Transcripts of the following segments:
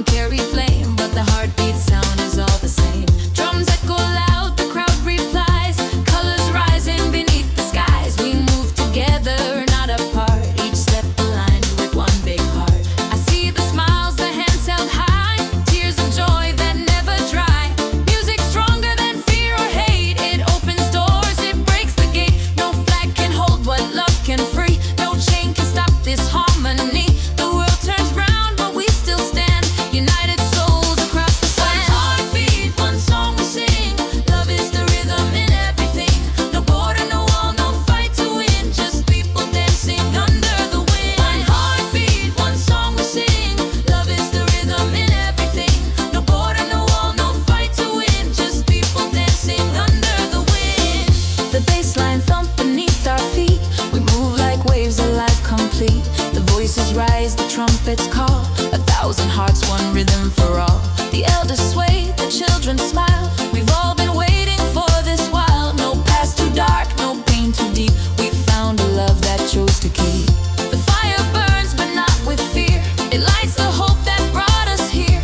can carry flame, but the heartbeat sound is all the same. Drums echo loud, the crowd replies, colors rising beneath the skies. We move together, not apart, each step aligned with one big heart. I see the smiles, the hands held high, tears of joy that never dry. Music stronger than fear or hate, it opens doors, it breaks the gate. No flag can hold what love can free, no chain can stop this harmony. The world turns round, but we still stand, united souls across the sand. One heartbeat, one song we sing, love is the rhythm in everything. No border, no wall, no fight to win, just people dancing under the wind. One heartbeat, one song we sing, love is the rhythm in everything. No border, no wall, no fight to win, just people dancing under the wind. The bass line thump beneath our feet, we move like waves, alive, complete. The voices rise, the trumpets call, 1,000 hearts, one rhythm for all. The elders sway, the children smile, we've all been waiting for this while. No past too dark, no pain too deep, we found a love that chose to keep. The fire burns, but not with fear, it lights the hope that brought us here.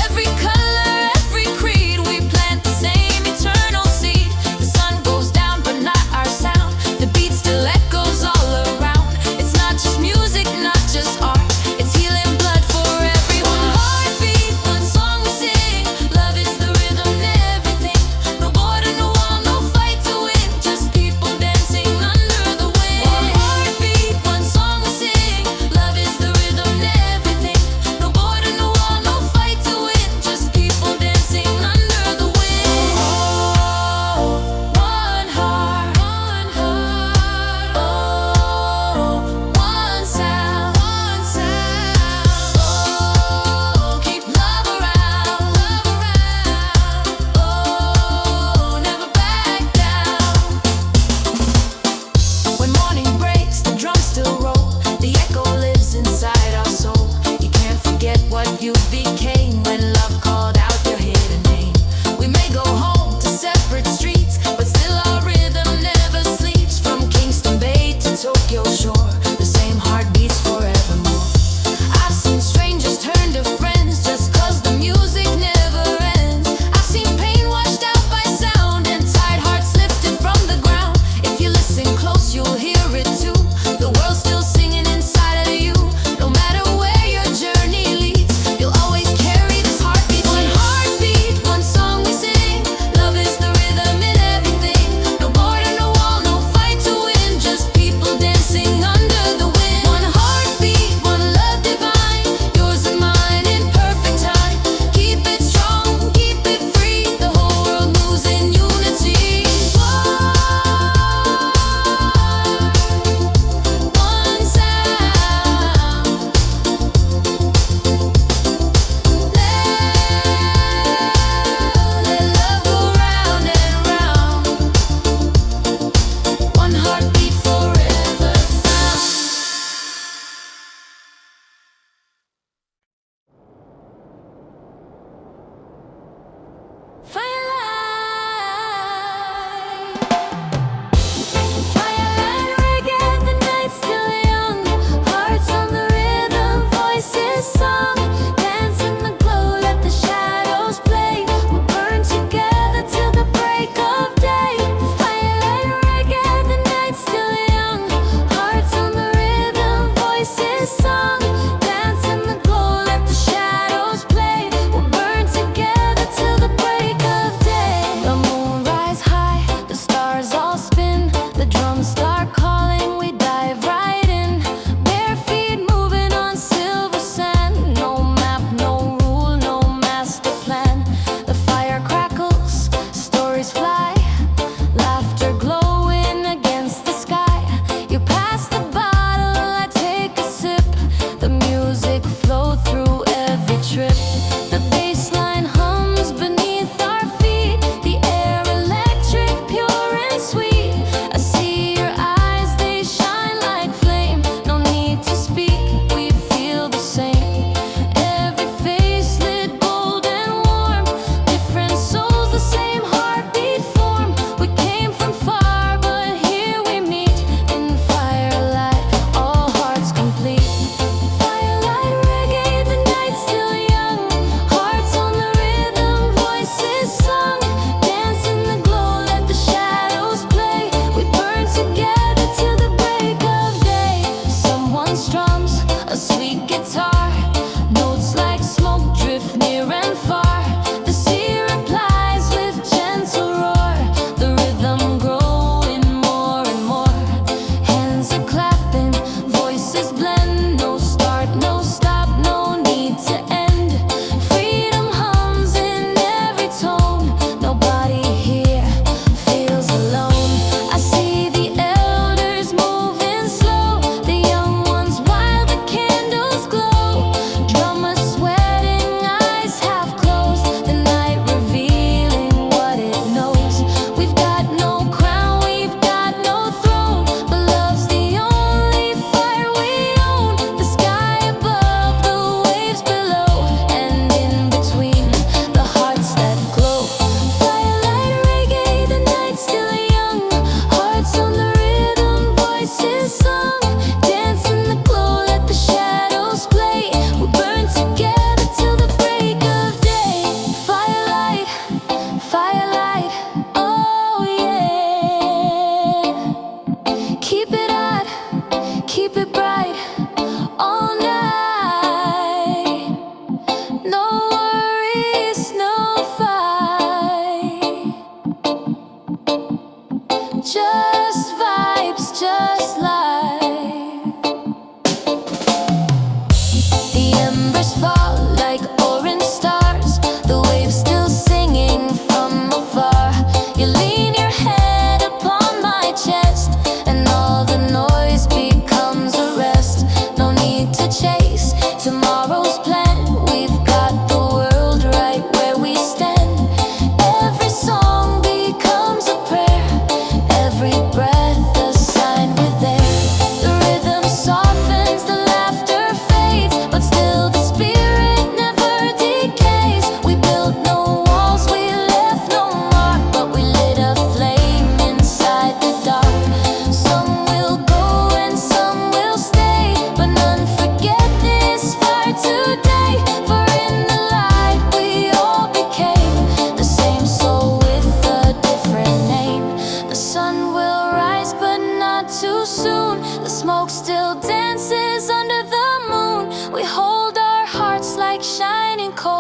Every color, every creed, we plant the same eternal seed. The sun goes down, but not our sound, the beat still echoes all around. It's not just music, not just art, it's healing blood for everyone. One heartbeat,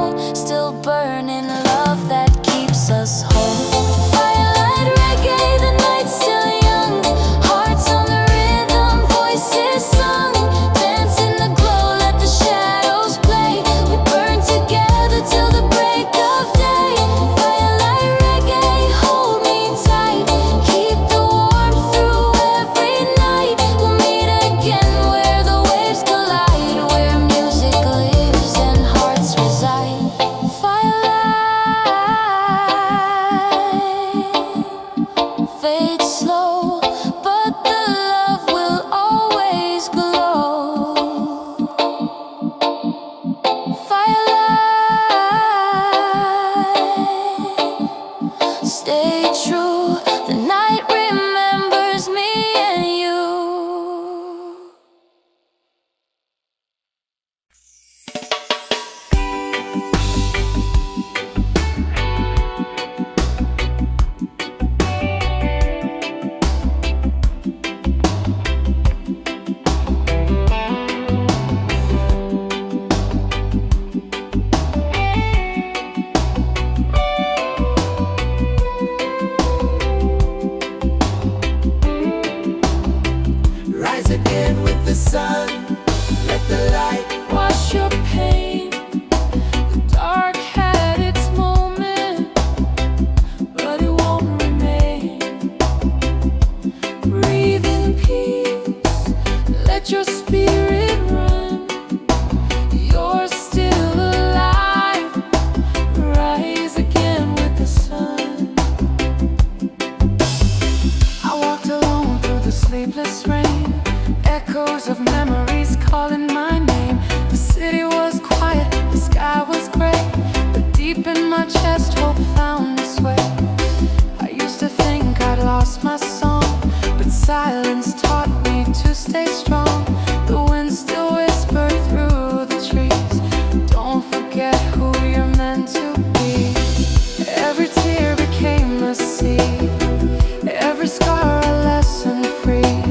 glow, still burning love that keeps us whole. Firelight reggae, the night's still young, hearts on the rhythm, voices sung, dance in the glow, let the shadows play. We burn together till the break of day. Firelight reggae, hold me tight, keep the warmth through every night. We'll meet again where the waves collide, where music lives and hearts reside. Firelight fades slow, but the love will always glow. Firelight, stay true. The night remembers me and you. Rise again with the sun, let the light Wash your pain. The dark had its moment, but it won't remain. Breathe in peace, let your spirit run. You're still alive. Rise again with the sun. I walked alone through the sleepless rain, echoes of memories calling my name. The city was quiet, the sky was gray, but deep in my chest hope found its way. I used to think I'd lost my song, but silence taught me to stay strong. The wind still whispered through the trees, don't forget who you're meant to be. Every tear became a seed, every scar a lesson free.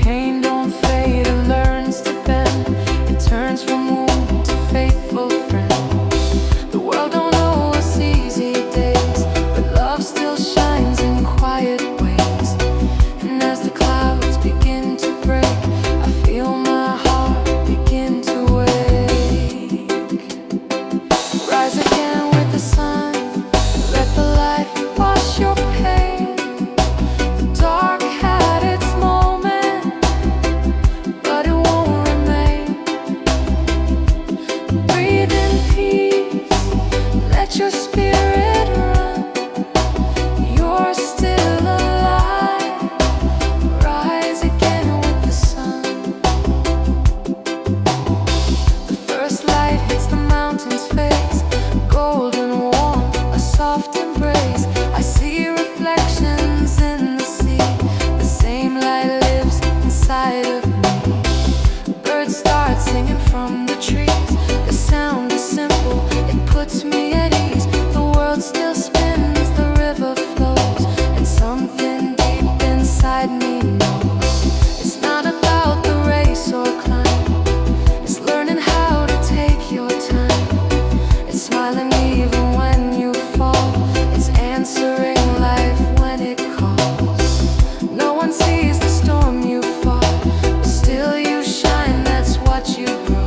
Pain don't fade, it learns to bend, it turns from wound to faithful friend. The world don't owe us easy days, but love still shines in quiet ways. And as the clouds begin to break, I feel my heart begin to wake. Rise again with the sun, let the light wash your pain. The dark had its moment, but it won't remain. Breathe in peace, let your spirit run. You're still alive. Rise again with the sun. The first light hits the mountain's face, golden warm, a soft embrace. I see reflections in the sea, the same light lives inside of me. Birds start singing from the trees, the sound is simple, it puts me at ease. The world still spins, the river flows, and something deep inside me knows. It's not about the race or climb, it's learning how to take your time. It's smiling even when you fall, it's answering life when it calls. No one sees the storm you fought, but still you shine, that's what you brought.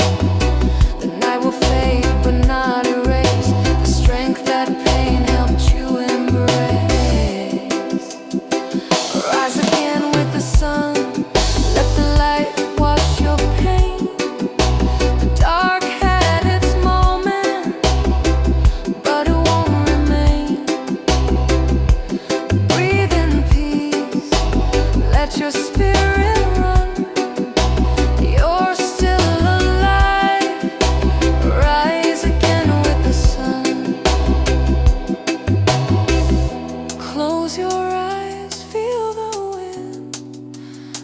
The night will fade but not erase the strength that pain helped you embrace. Rise again with the sun, let the light wash your pain. The dark had its moment, but it won't remain. Breathe in peace, let your spirit run. You're still alive. Rise again with the sun. Close your eyes, feel the wind.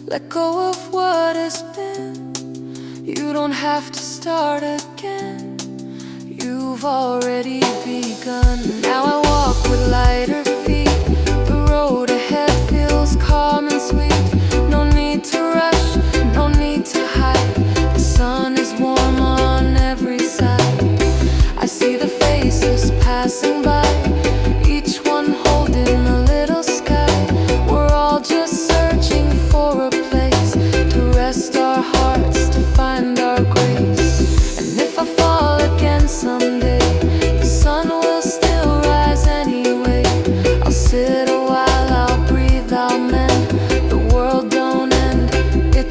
Let go of what has been. You don't have to start again. You've already begun. Now I walk with lighter feet. The road ahead feels calm and sweet. No need to rush, no need to hide. The sun is warm on every side. I see the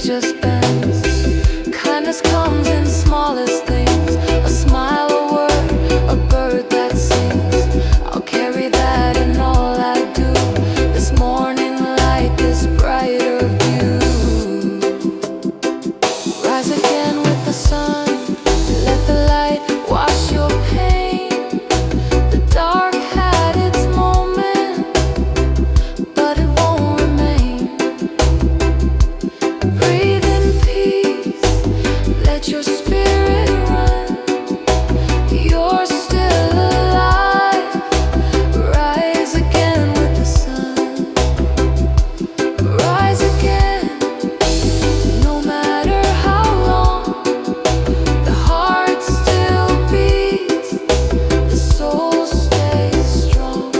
just bends. Kindness comes in smallest things, a smile, a word, a bird that sings. I'll carry that in all I do. This morning light, this brighter view. Rise again with the sun, let the light wash your pain. The dark had its moment, but it won't remain. Breathe in peace, let your spirit run. You're still alive. Rise again with the sun. Rise again, no matter how long. The heart still beats, the soul stays strong.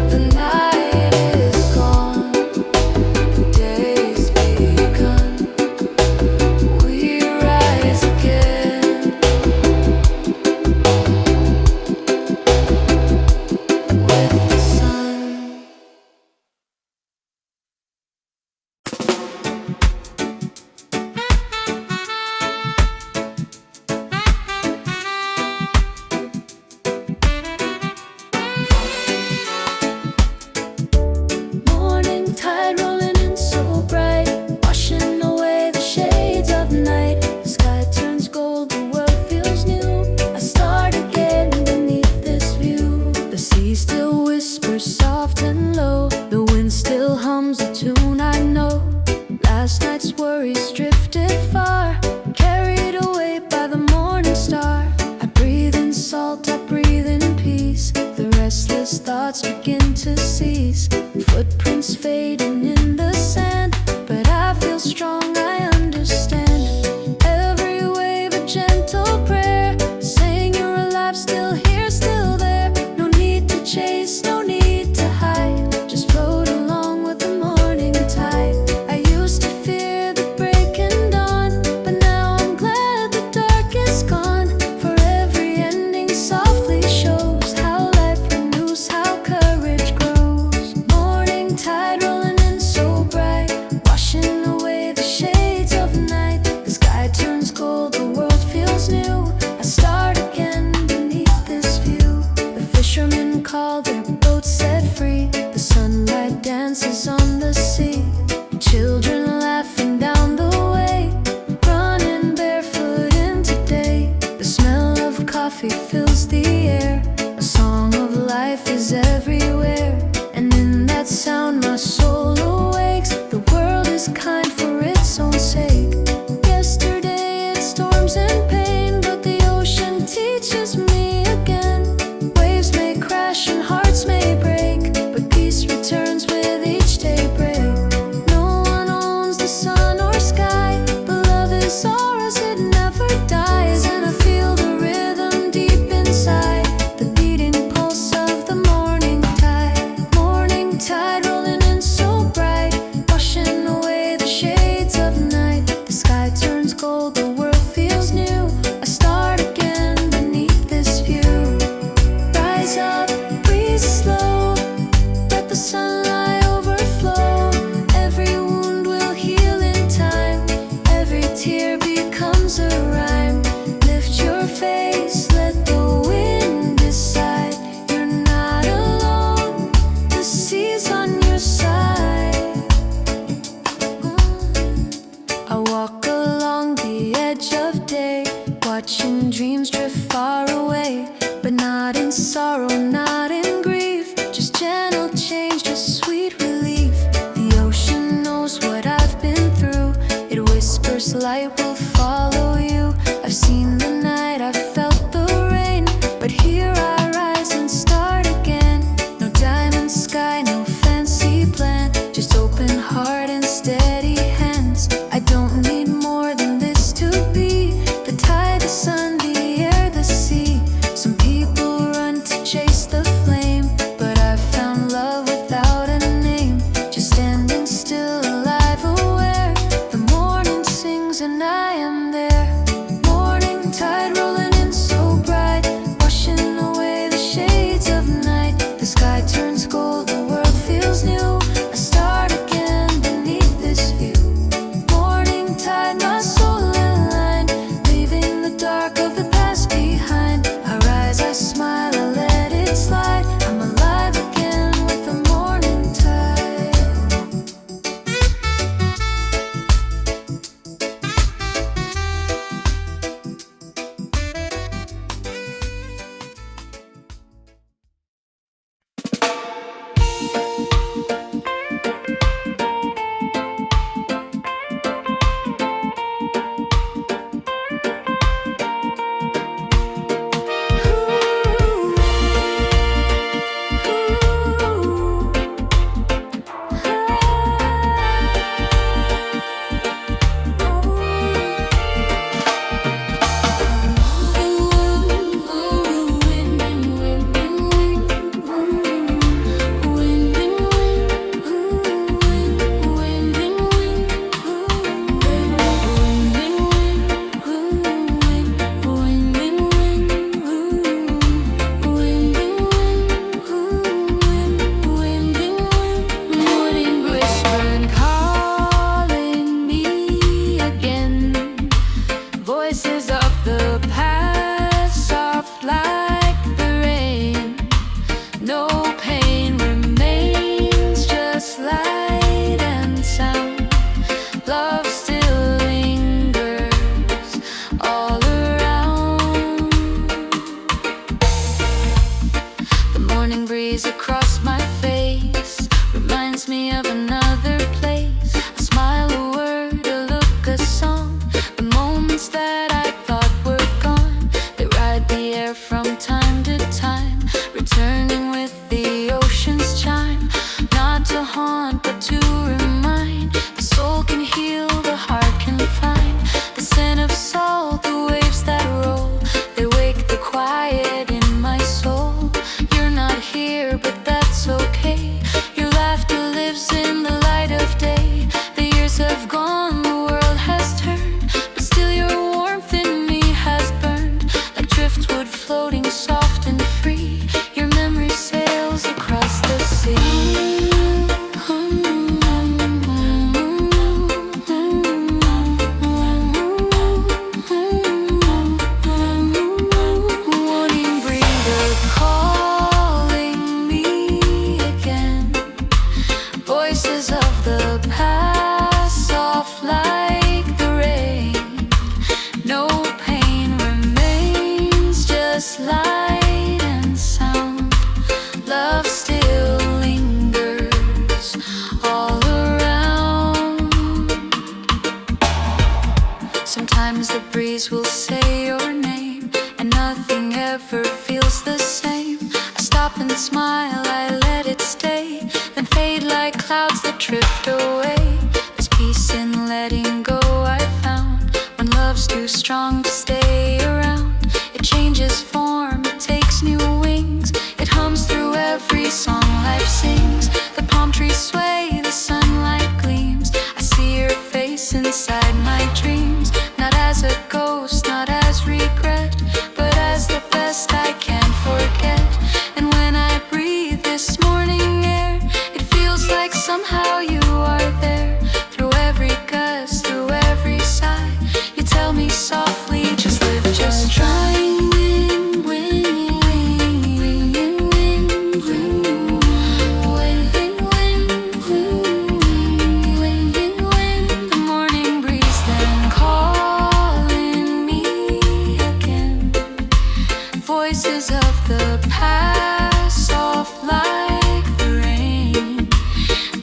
The night is gone, the day's begun. We rise again with the sun. Morning tide rolling in so bright, washing away the shades of night. The sky turns gold, the world feels new. I start again beneath this view. The sea still whispers soft and low. The wind still hums a tune I know. Last night's worries drifted far, carried away by the morning star. I breathe in salt, I breathe in peace. The restless thoughts begin to cease. Footprints fading in the sand, but I feel strong, I understand. Every wave a gentle prayer, saying you're alive, still here, still there. No need to chase, no need to hide. Just float along with the morning tide. I used to fear the breaking dawn, but now I'm glad the dark is gone. For every ending softly shows how life renews, how courage grows. Morning tide rolling in so bright, washing away the shades of night. The sky turns gold, the world feels new. I start again beneath this view. The fishermen call, their boats set free. The sunlight dances on the sea. Children laughing down the way, running barefoot into day. The smell of coffee fills the air. A song of life is everywhere, and in that sound my soul awakes. The world is kind for its own sake. Yesterday it storms and pain, but the ocean teaches me again. Waves may crash and hearts may break, but peace returns with each daybreak. No one owns the sun or sky, but love is ours, it never dies. And I feel the rhythm deep inside, the beating pulse of the morning tide. Morning tide rolling in so bright, washing away the shades of night. The sky turns gold, the world feels new. I start again beneath this view. Rise up, breathe slow, let the sunlight overflow. Every wound will heal in time, every tear becomes a rhyme. Lift your face, let the wind decide. You're not alone, the sea's on your side. I walk along the edge of day, watching dreams drift far away. But not in sorrow, not in grief, just gentle change, just sweet relief. The ocean knows what I've been through, it whispers light will follow you. I've seen the night, I've felt the rain, but here I rise and start again. No diamond sky, no fancy plan, just open heart and steady hands. I don't need more than this to be the tide, the sun, the air, the sea. Some people run to chase the flame, but I found love without a name. Just standing still, alive, aware. The morning sings and I am Sometimes the breeze will say your name, and nothing ever feels the same. I stop and smile, I let it stay, then fade like clouds that drift away. There's peace in letting go, I found. When love's too strong to stay around, it changes form, it takes new wings. It hums through every song life sings. The palm trees sway, the sunlight gleams. I see your face inside my dreams. Not as a ghost, not as regret, but as the best I can forget. And when I breathe this morning air, it feels like somehow you are there. Through every gust, through every sigh, you tell me softly, just live, just try. The morning breeze then calling me again. Voices of the past, soft like the rain.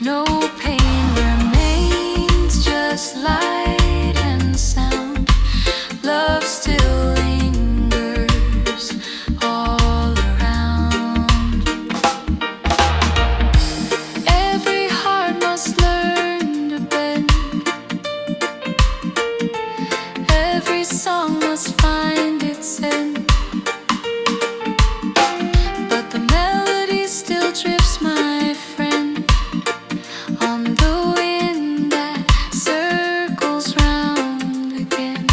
No pain remains, just light and sound. Love still lingers all around. Every heart must learn to bend. Every song must find its end. But the melody still drifts, my friend, on the wind that circles round again.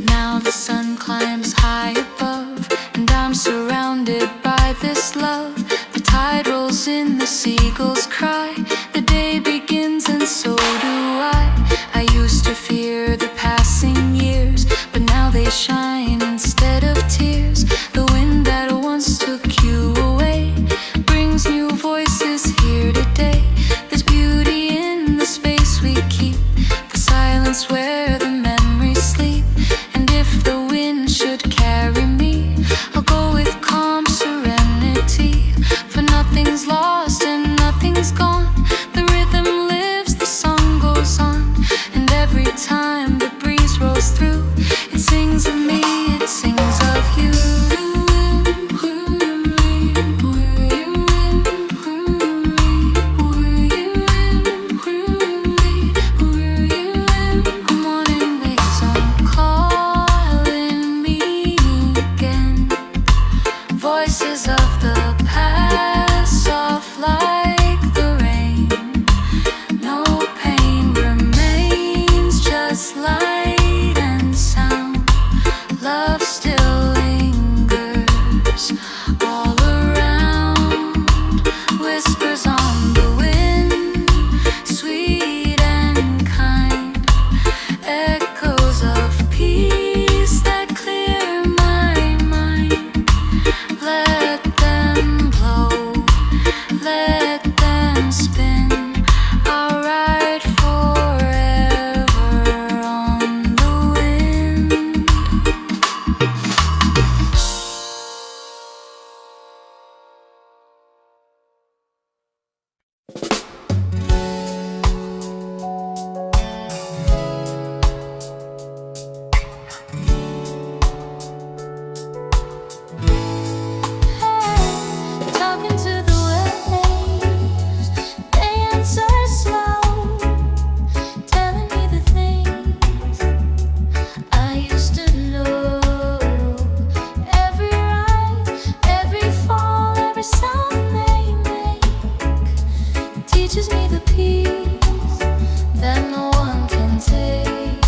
Now the sun climbs high above, and I'm surrounded by this love. The tide rolls in, the seagulls cry. The day begins and so do I. I used to fear the passing years, but now they shine instead of tears. The wind that once took you away brings new voices here today. There's beauty in the space we keep, the silence where the memories sleep. And if the wind should carry me, I'll go with calm serenity. For nothing's lost and nothing's gone. The rhythm lives, the song goes on. And every time the breeze rolls through, it sings of me, it sings of you. Morning waves are calling me again. Voices of the past, soft like the rain. No pain remains, just light and sound. Love still lingers all around. Whispers on the wind, sweet and kind. Echoes of peace that clear my mind. Let them blow, let them spin. I'll ride forever on the wind. Talking to the waves, they answer slow, telling me the things I used to know. Every rise, every fall, every sound they make teaches me the peace that no one can take.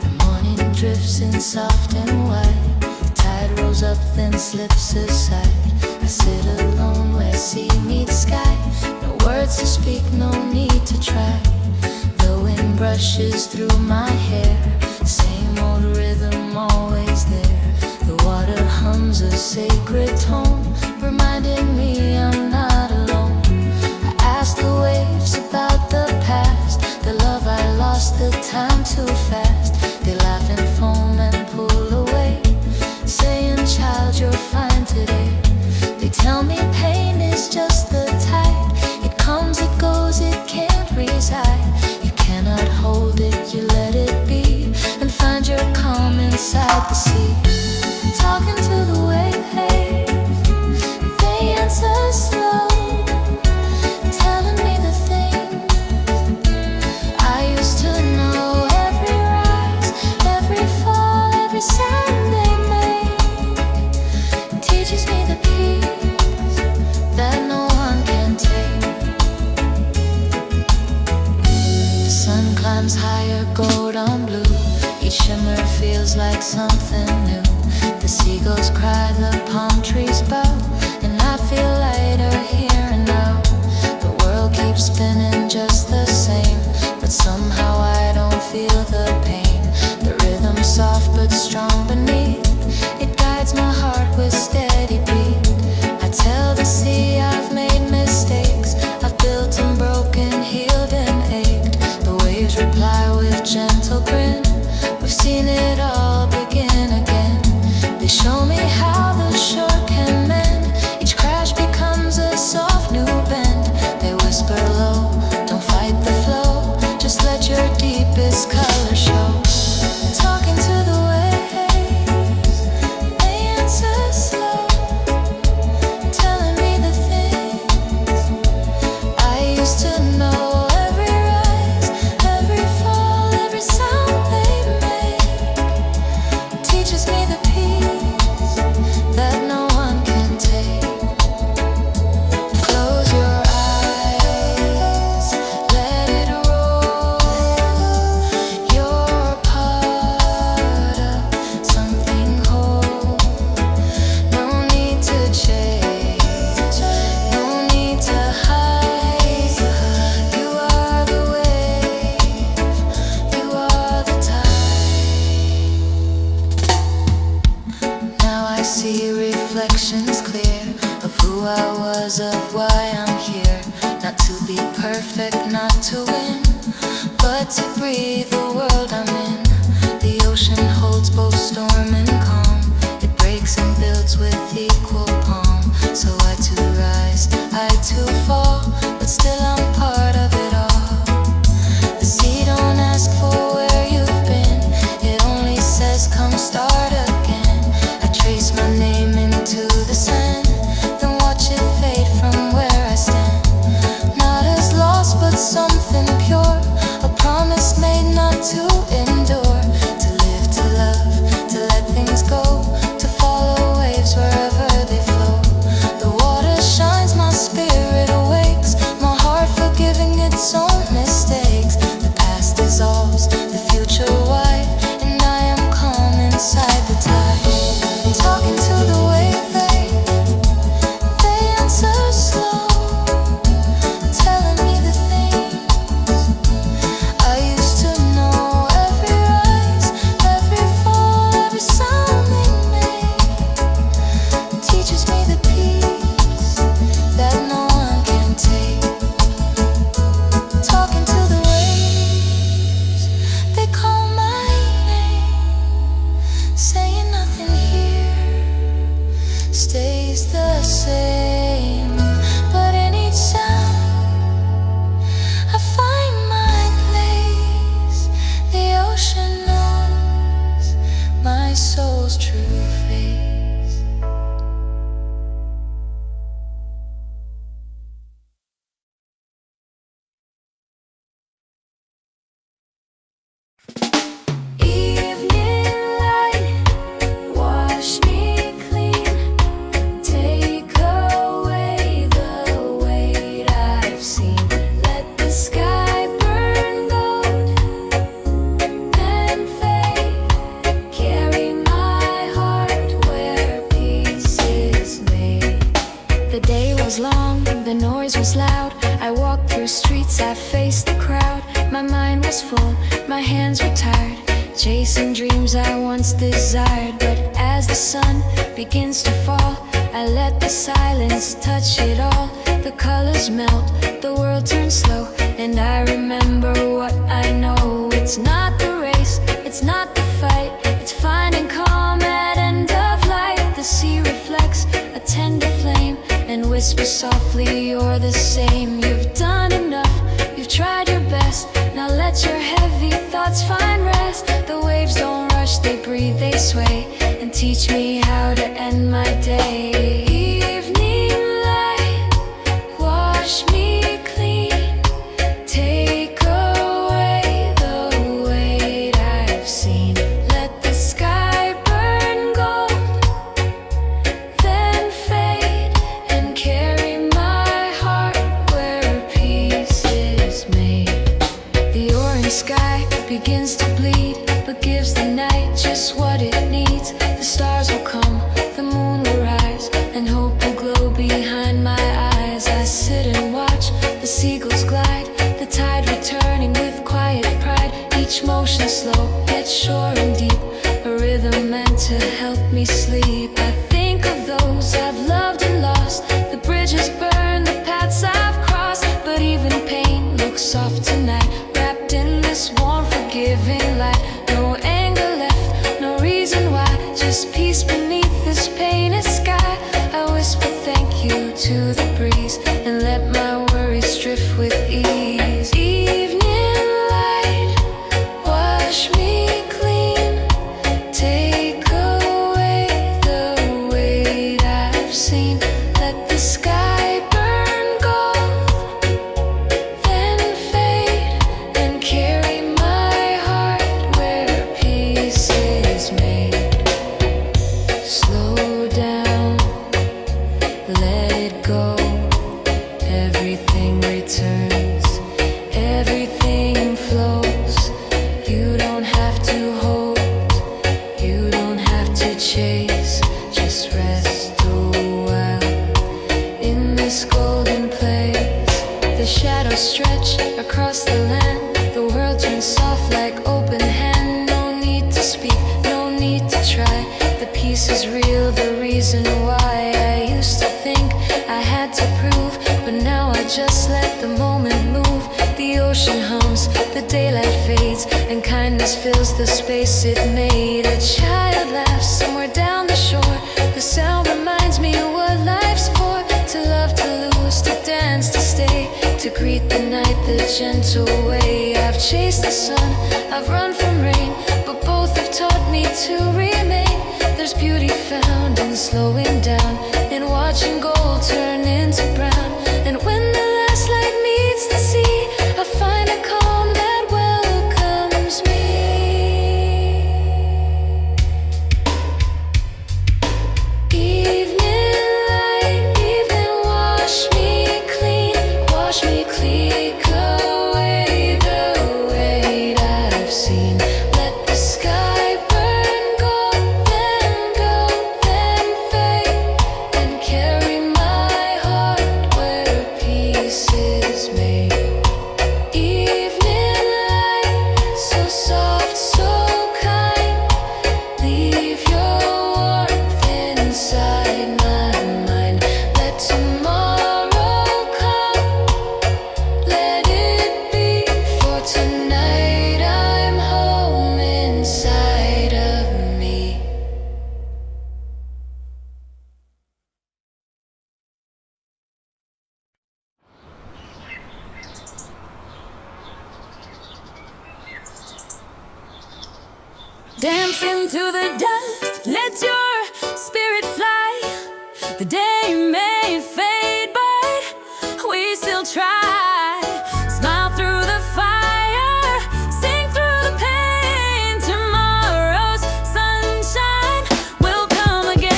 The morning drifts in soft and white. The tide rolls up, then slips aside. I sit alone where sea meets sky. No words to speak, no need to try. The wind brushes through my hair. Same old rhythm always there. The water hums a sacred tone, reminding me I'm not alone. I ask the waves about the past, the love I lost, the time too fast. They laugh and foam and pull away, saying, child, you're fine today. They tell me pain is just the tide. It comes, it goes, it can't resist. beside the sea, talking to the waves. They answer slow, telling me the things I used to know. Every rise, every fall, every sound they make teaches me the peace that no one can take. The sun climbs higher, gold on blue. Each shimmer feels like something new. The seagulls cry, the palm trees bow, and I feel lighter here and now. The world keeps spinning just the same, but somehow I don't feel the pain. The rhythm's soft but strong beneath. It guides my heart with steady beat. I tell the sea I've made mistakes. I've built and broken, healed and ached. The waves reply with gentle grin. We've seen it all begin again. They show me how the shore can mend. Each crash becomes a soft new bend. They whisper low, don't fight the flow, just let your deepest color show. Talking to the waves, they answer slow, telling me the things I used to know. Every rise, every fall, every sound they make teaches me the peace that no one can take. Close your eyes, let it roll. You're part of something whole. No need to chase, no need to hide. You are the wave, you are the tide. Now I see reflections clear of who I was, of why I'm here. Not to be perfect, not to win, but to breathe the world I'm in. The ocean holds both storm and calm. It breaks and builds with equal palm. So I too rise, I too fall, but still I'm part of it all. The sea don't ask for where you've been, it only says come start again. I trace my name into the sand, then watch it fade from where I stand. Not as lost but something pure, a promise made not to endure. To live, to love, to let things go, to follow waves wherever they flow. The water shines, my spirit awakes, my heart forgiving its own mistakes. The past dissolves, the future white, and I am calm inside the tide. Talking to the wave, they answer slow, telling me the things I used to know. Every rise, every fall, every sound they make teaches me the peace that no one can take. Talking to the waves, they call my name, saying nothing here stays the same. But in each sound I find my place. The ocean knows my soul's true face. Evening light, wash me clean, take away the weight I've seen. Let the sky burn gold and fade. Carry my heart where peace is made. The day was long, the noise was loud. I walked through streets, I faced the crowd. My mind was full, my hands were tired, chasing dreams I once desired. But as the sun begins to fall, I let the silence touch it all. The colors melt, the world turns slow, and I remember what I know. It's not the race, it's not the fight, it's finding calm at end of light. The sea reflects a tender flame and whispers softly, you're the same. You've done enough, you've tried your best. Now let your heavy thoughts find rest. The waves don't rush, they breathe, they swim. teach me how to end my day. Evening light, wash me clean, take away the weight I've seen. Let the sky burn gold, then fade and carry my heart where peace is made. The orange sky begins to bleed, but gives the night just what it needs. The stars will come, the moon will rise, and hope will glow behind my eyes. I sit and watch the seagulls glide, the tide returning with quiet pride. Each motion slow, yet sure and deep, a rhythm meant to help me sleep. I think of those I've loved and lost, the bridges burned, the paths I've crossed. But even pain looks soft tonight, wrapped in this warm, forgiving light. No anger left, no reason why, just peace beneath this painted sky. I whisper thank you to the breeze and let my worries drift with ease. Evening light, wash me clean, take away the weight I've seen. Let the sky burn gold, then fade and carry my heart where peace is made. Slow down, let it go. Everything returns, everything flows. You don't have to hold, you don't have to chase. Just rest a while in this golden place. The shadows stretch across the land, the world turns soft like open hand. No need to speak, no need to try. The peace is real, the reason why. I used to think I had to prove, but now I just let the moment move. The ocean hums, the daylight fades, and kindness fills the space it made. A child laughs somewhere down the shore, the sound reminds me of what life's for. To love, to lose, to dance, to stay, to greet the night the gentle way. I've chased the sun, I've run from rain, but both have taught me to remain. There's beauty found in slowing down, in watching gold turn into brown. And when the last light meets the sea, I find a calm that welcomes me. Evening light, evening, wash me clean, take away the weight I've seen. Let the sky burn gold, then fade and carry my heart where peace is made. Evening light, so soft, so kind, leave your warmth inside my mind. Let tomorrow come, let it be, for tonight I'm home inside of me. Dancing to the dust, let your spirit fly. The day may fade, but we still try. Smile through the fire, sing through the pain. Tomorrow's sunshine will come again.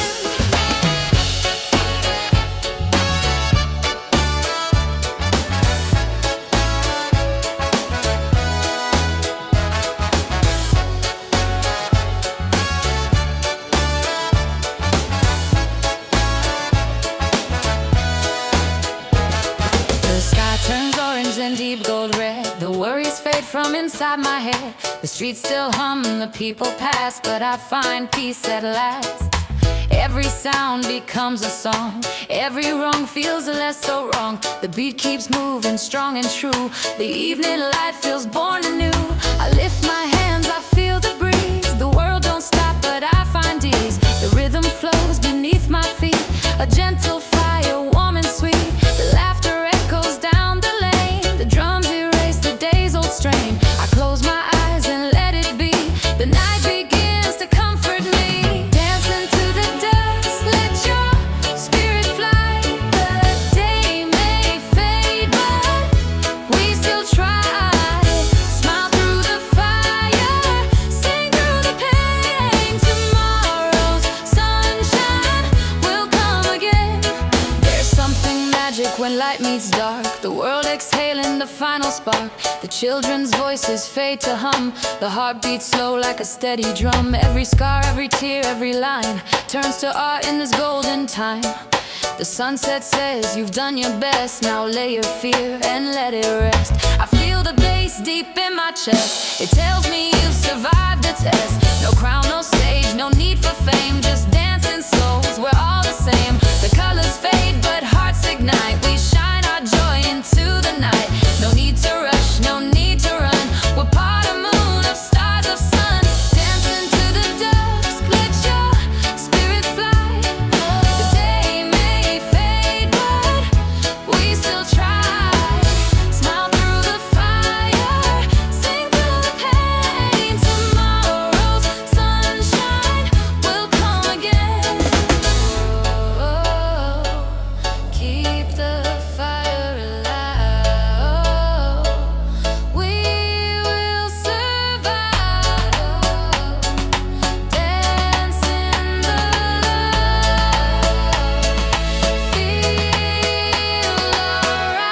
The sky turns orange and deep gold red. The worries fade from inside my head. The streets still hum, the people pass, but I find peace at last. Every sound becomes a song, every wrong feels less so wrong. The beat keeps moving strong and true. The evening light feels born anew. I lift my hands, I feel the breeze. The world don't stop, but I find ease. The rhythm flows beneath my feet, a gentle fire, warm and sweet. The laughter echoes down the lane, the drums erase the day's old strain. I close my eyes and let it be. The night begins to comfort me, dancing feeling the final spark. The children's voices fade to hum. The heart beats slow like a steady drum. Every scar, every tear, every line turns to art in this golden time. The sunset says you've done your best. Now lay your fear and let it rest. I feel the bass deep in my chest. It tells me you've survived the test. No crown, no stage, no need for fame. Just dancing souls, we're all the same. The colors fade but hearts ignite. We shine our joy into the night. No need to rush, no need to run. We're part of moon, of stars, of sun. Dancing to the dusk, let your spirit fly. The day may fade but we still try. Smile through the fire, sing through the pain. Tomorrow's sunshine will come again. Keep the fire alive. We will survive. Dance in the light. Feel alright.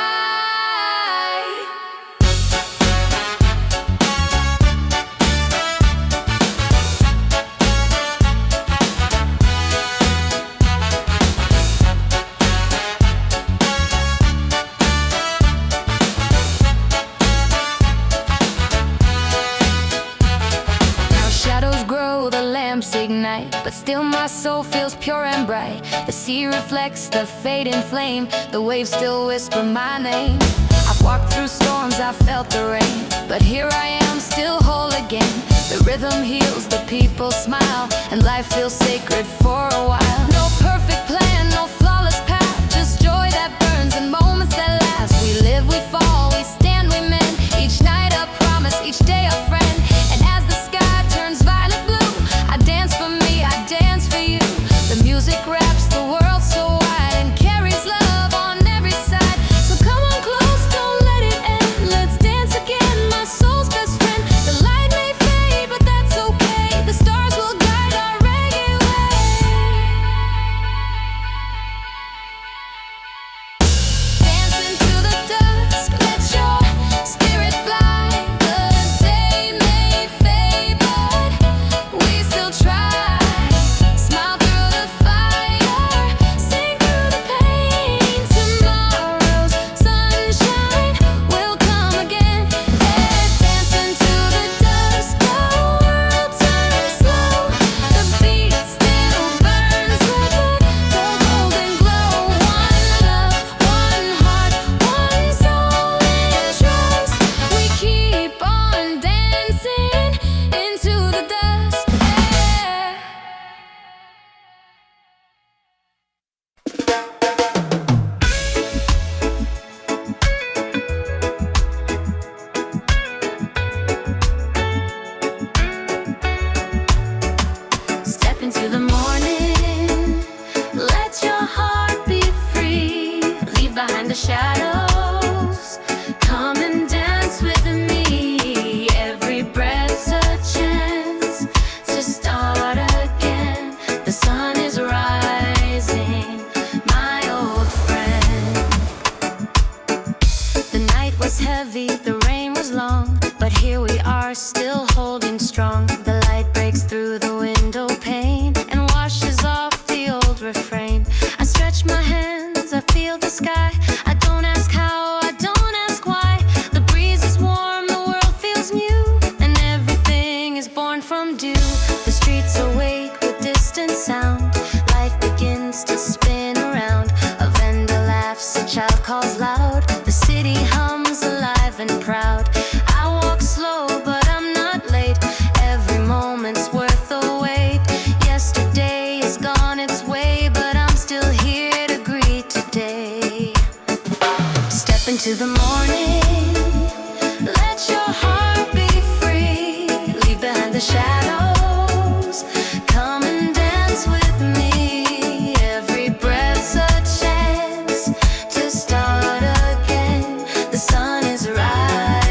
Now shadows grow, the lamps ignite, but still my soul feels pure and bright. The sea reflects the fading flame. The waves still whisper my name. I've walked through storms, I've felt the rain, but here I am, still whole again. The rhythm heals, the people smile, and life feels sacred for a while. No perfect plan, no flawless path, just joy that burns and moments that last. We live, we fall, we stand, we mend. Each night a promise, each day a friend. And as the sky turns violet blue, I dance for me, I dance for you. The music wraps the world so wide and carries love on every side. So come on close, don't let it end. Let's dance again, my soul's best friend. The light may fade, but that's okay. The stars will guide our reggae way. Dancing to the dusk, let your spirit fly. The day may fade, but we still try. Smile through the fire, sing through the pain. Tomorrow's sunshine will come again. Dancing to the dusk, the world turns slow. The beat still burns with the golden glow. One love, one heart, one soul and trust. We keep on dancing into the dusk. Step into the morning, let your heart be free. Leave behind the shadows, come and dance with me. Every breath's a chance to start again. The sun is rising, my old friend. The night was heavy, the rain was long, but here we are still holding strong. The light breaks through the window pane and washes off the old refrain. I stretch my hands, I feel the sky. I don't ask how, I don't ask why. The breeze is warm, the world feels new, and everything is born from dew. The streets awake with distant sound. Life begins to spin around. A vendor laughs, a child calls loud. The city hums alive and proud. I walk slow, but I'm not late. Every moment's worth the wait. Yesterday is gone its way, but I'm still here to greet today. Step into the morning, let your heart be free. Leave behind the shadows, come and dance with me. Every breath's a chance to start again. The sun is rising.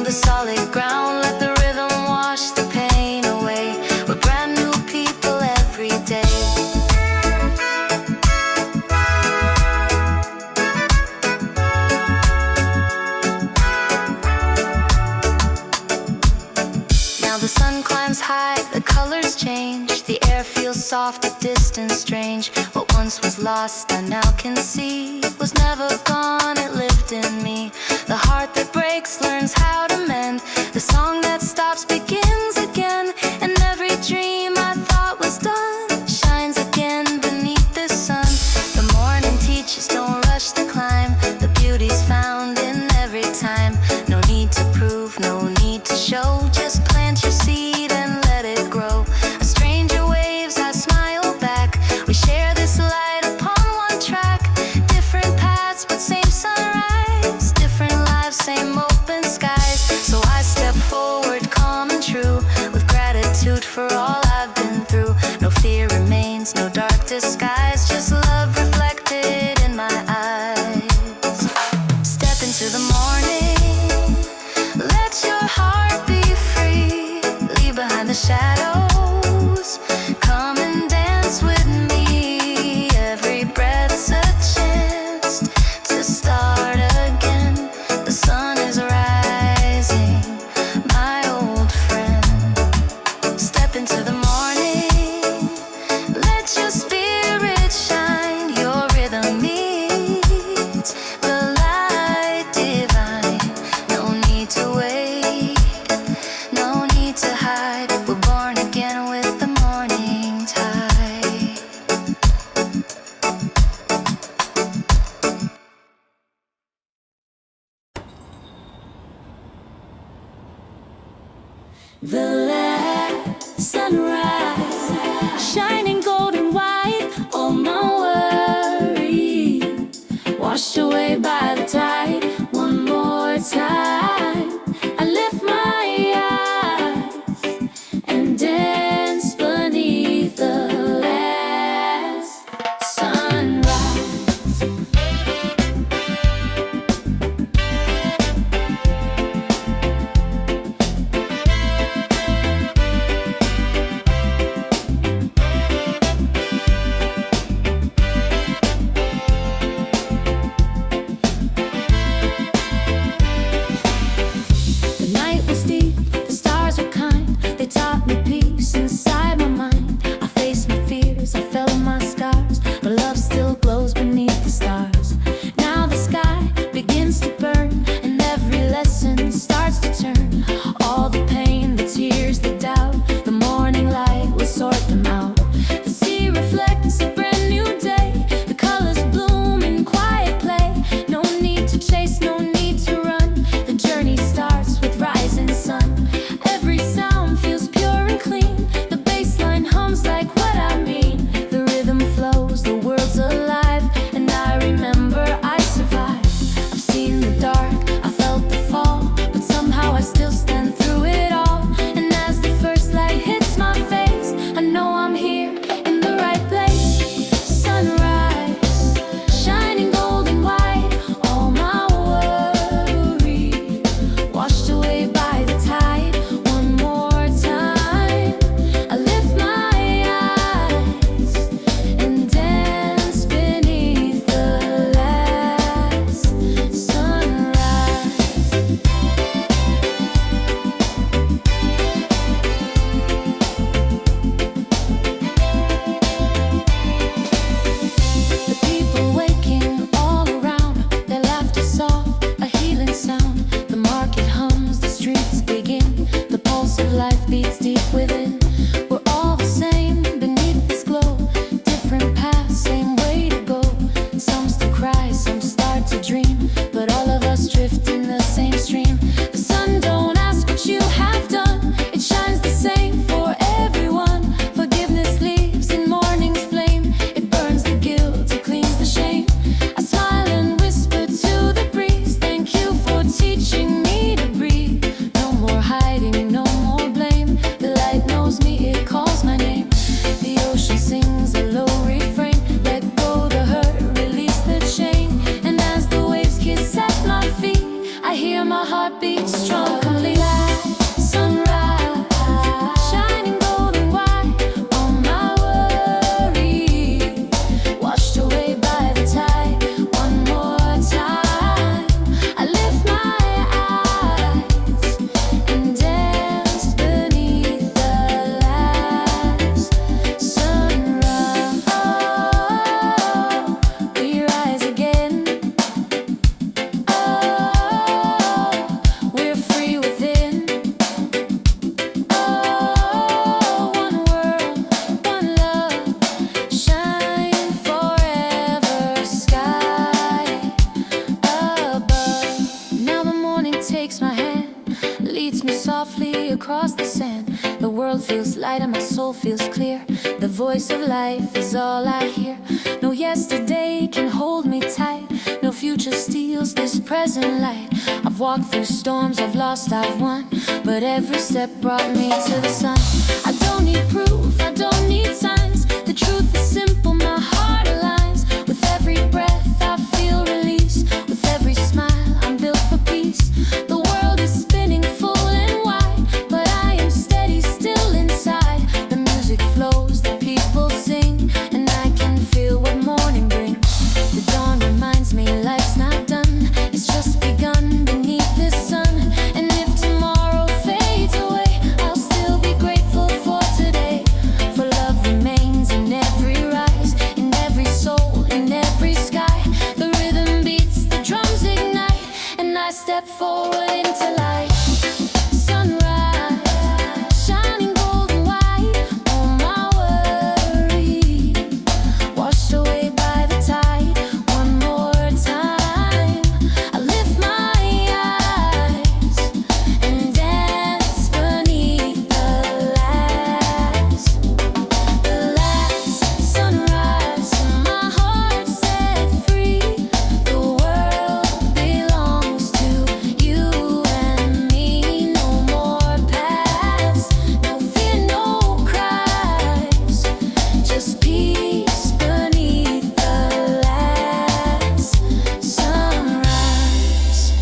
the solid ground, let the rhythm wash the pain away. We're brand new people every day. Now the sun climbs high, the colors change. The air feels soft, the distance strange. What once was lost, I now can see. Was never gone, it lived in me. The heart that breaks learns how to mend. The song that stops begins again. And every dream I thought was done shines again beneath the sun. The morning teaches, don't rush the climb. The beauty's found in every time. No need to prove, no need to show. Just plant your seed and let it grow. A stranger waves, I smile back. We share this light upon one track. Different paths, but same sunrise. Different lives, same open skies. So I step forward, calm and true, with gratitude for all I've been through. No fear remains, no dark disguise. Just love reflected in my eyes. Step into the morning, let your heart be free. Leave behind the shadows, come and dance with me. Every breath's a chance to start again. The sun is rising, my old friend. Step into the morning, let your spirit shine. Your rhythm meets the light divine. No need to wait, no need to hide. We're born again with the morning tide. The last sunrise, shining golden white. All my worries washed away by the tide. One more time, I lift my eyes and dance beneath the last sunrise. The night was deep, the stars were kind. They taught me peace inside my mind. I faced my fears, I felt my scars, but love still glows beneath the stars. Now the sky begins to burn, and every lesson starts to turn. All the pain, the tears, the doubt, the morning light will sort them out. The sea reflects a brand new day. The colors bloom in quiet play. No need to chase, no need to run. The journey starts with rising sun. Every sound feels pure and clean. The bass line hums like what I mean. The rhythm flows, the world's alive, and I remember I survived. I've seen the dark, I felt the fall, but somehow I still stand through it all. And as the first light hits my face, I know I'm here in the right place. Sunrise, shining golden white. All my worries washed away by the tide. One more time, I lift my eyes and dance beneath the last sunrise. The people waking all around, their laughter soft, a healing sound. The market hums, the streets begin. The pulse of life beats deep within. We're all the same beneath this glow. Different paths, same way to go. Some still cry, some start to dream, but all of us drift in the same stream. The sun don't ask what you have done, it shines the same for everyone. Forgiveness leaves in morning's flame. It burns the guilt, it cleans the shame. I smile and whisper to the breeze, thank you for teaching me to breathe. No more hiding, no more blame. The light knows me, it calls my name. The ocean sings a low refrain. Let go the hurt, release the chain. And as the waves kiss at my feet, I hear my heart beat strong. beats me softly across the sand. The world feels light and my soul feels clear. The voice of life is all I hear. No yesterday can hold me tight. No future steals this present light. I've walked through storms, I've lost, I've won, but every step brought me to the sun. I don't need proof, I don't need signs. The truth is simple, my heart aligns. With every breath I feel release. With every smile I'm built for peace. The world is spinning full and wide, but I am steady still inside. The music flows, the people sing, and I can feel what morning brings. The dawn reminds me life's not done, it's just begun beneath this sun. And if tomorrow fades away, I'll still be grateful for today. For love remains in every rise, in every soul, in every sky. The rhythm beats, the drums ignite, and I step forward into light. Sunrise, shining golden white, all my worries washed away by the tide. One more time, I lift my eyes and dance beneath the last sunrise. My heart set free. The world belongs to you and me. No more past, no fear, no cries, just peace beneath the last sunrise.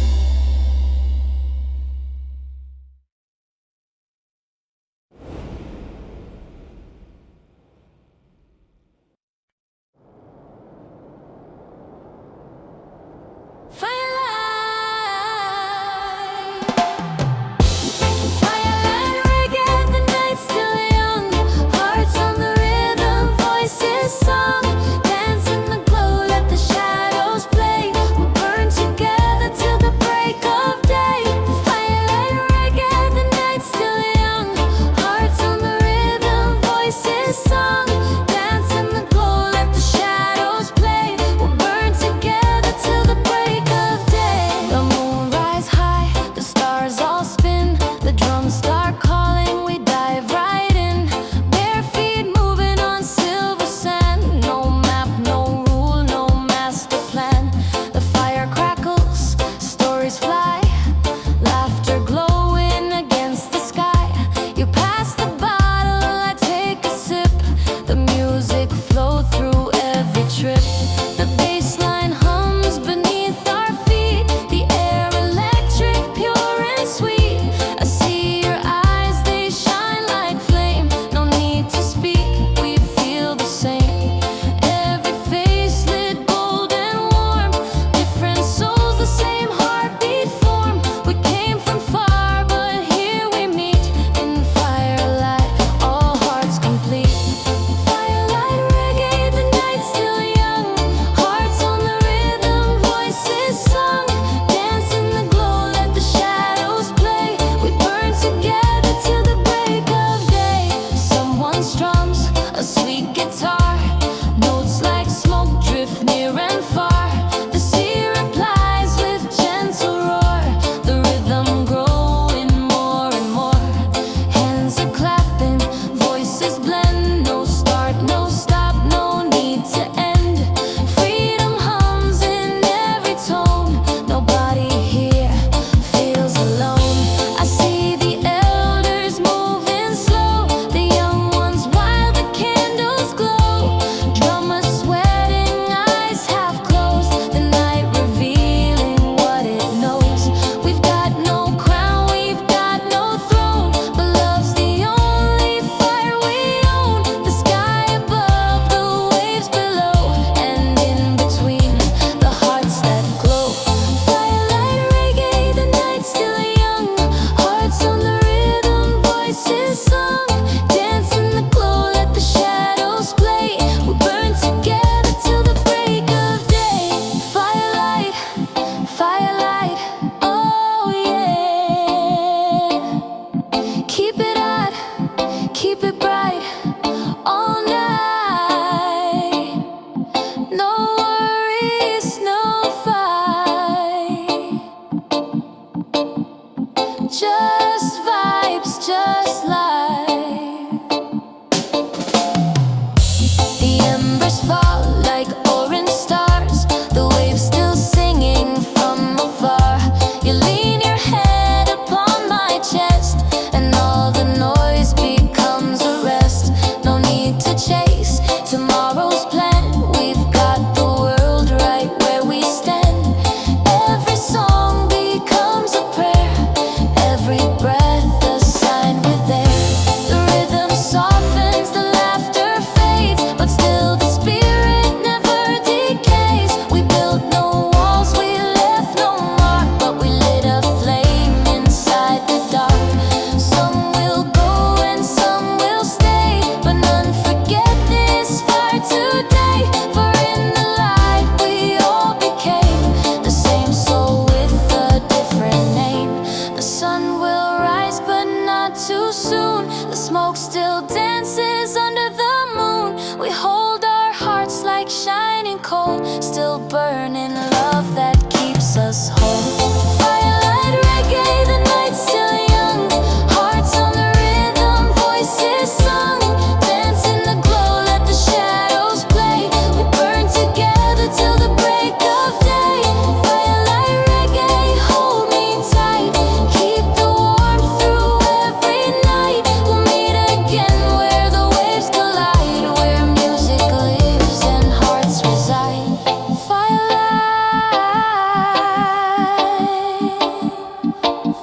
Firelight reggae, the night's still young. Hearts on the rhythm, voices sung. Dance in the glow, let the shadows play. We'll burn together till the break of day. Firelight reggae, the night's still young. Hearts on the rhythm, voices sung. Dance in the glow, let the shadows play. We'll burn together till the break of day. The moon rise high, the stars all spin. The drums start calling, we dive right in. Bare feet moving on silver sand. No map, no rule, no master plan. The fire crackles, stories fly. Laughter glowing against the sky. You pass the bottle, I take a sip. The music flows through every trip. The bass line hums beneath our feet. The air electric, pure and sweet. I see your eyes, they shine like flame. No need to speak, we feel the same. Every face lit bold and warm. Different souls, the same heartbeat form. We came from far, but here we meet. In firelight, all hearts complete. Firelight reggae, the night's still young. Hearts on the rhythm, voices sung. Dance in the glow, let the shadows play. We burn together till the break of day. Someone strums a sweet guitar. Notes like smoke drift near and far. The sea replies with gentle roar. The rhythm growing more and more. Hands are clapping, voices blend. No start, no stop, no need to end. Freedom hums in every tone. Nobody here feels alone. I see the elders moving slow. The young ones while the candles glow. Drummers sweating, eyes half closed. The night revealing what it knows. We've got no crown, we've got no throne, but love's the only fire we own. The sky above, the waves below, and in between, the hearts that glow. Firelight reggae, the night's still young. Hearts on the rhythm, voices sung. Dance in the glow, let the shadows play. We burn together till the break of day. Firelight, firelight, oh yeah. Keep it hot, keep it bright, all night. No worries, no fight. Just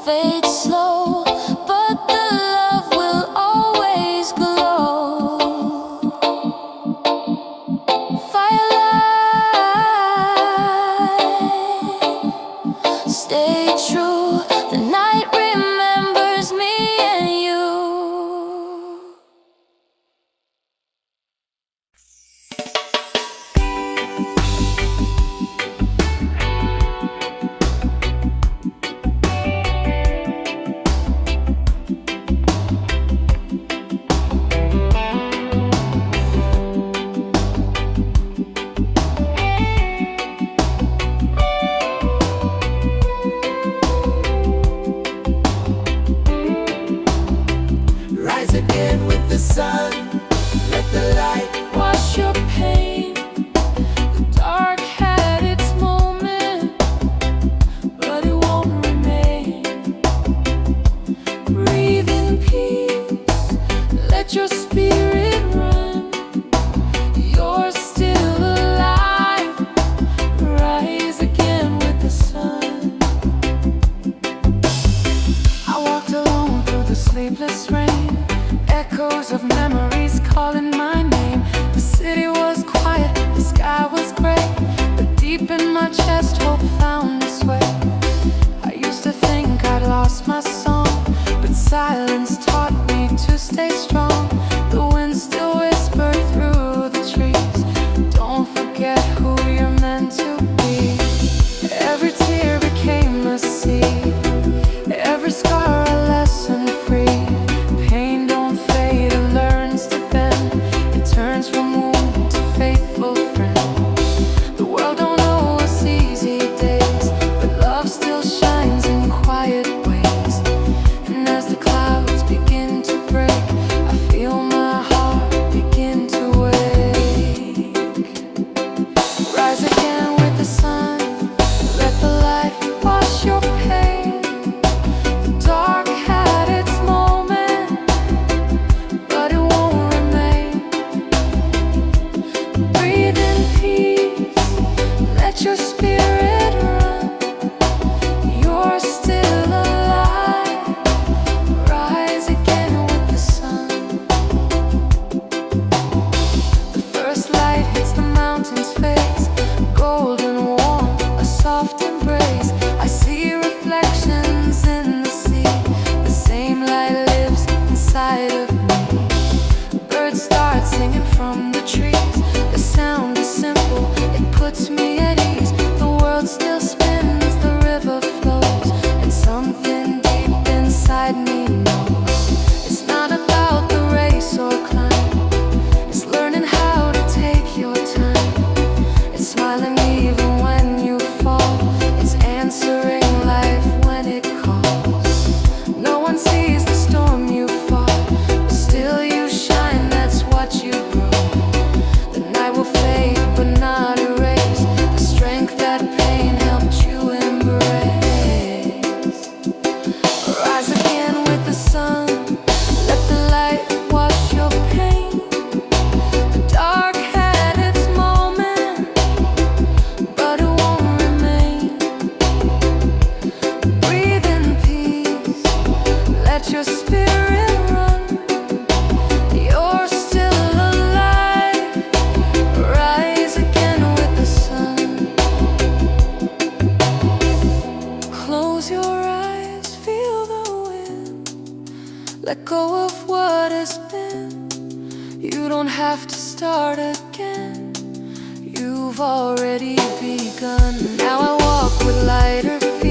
fade slow, but the love will always glow. Firelight, stay true. The night remembers me and you. Rise again with the sun. Let the light Wash your pain. The dark had its moment, but it won't remain. Breathe in peace. Let your spirit run. You're still alive. Rise again with the sun. I walked alone through the sleepless rain. Echoes of memories calling my name. The city was quiet, the sky was gray, but deep in my chest hope found its way. I used to think I'd lost my song, but silence taught me to stay strong. The wind still whispered through the trees. Don't forget who you're meant to be. Every tear became a seed, every scar a lesson free. Pain don't fade, it learns to bend. It turns from wound to faithful friend. The world don't owe us easy days, but love still shines in quiet ways. And as the clouds begin to break, I feel my heart begin to wake. Rise again with the sun. Let the light wash your pain. The dark had its moment, but it won't remain. Breathe in peace. Let your spirit run. You're still alive. Rise again with the sun. The first light hits the mountain's face, golden warm, a soft embrace. I see reflections in the sea. The same light lives inside of me. Birds start singing from the trees. The sound is simple, it puts me at ease. The world still spins, the river flows, and something deep inside me knows. It's not about the race or climb, it's learning how to take your time. It's smiling even when you fall. It's answering life when it calls. No one sees the storm you fought, but still you shine, that's what you brought. The night will fade, but not erase the strength that pain helped you embrace. Rise again with the sun. Let the light wash your pain. The dark had its moment, but it won't remain. Breathe in peace. Let your spirit run. You're still alive. Rise again with the sun. Close your eyes, feel the wind. Let go of what has been. You don't have to start again. You've already begun. Now I walk with lighter feet.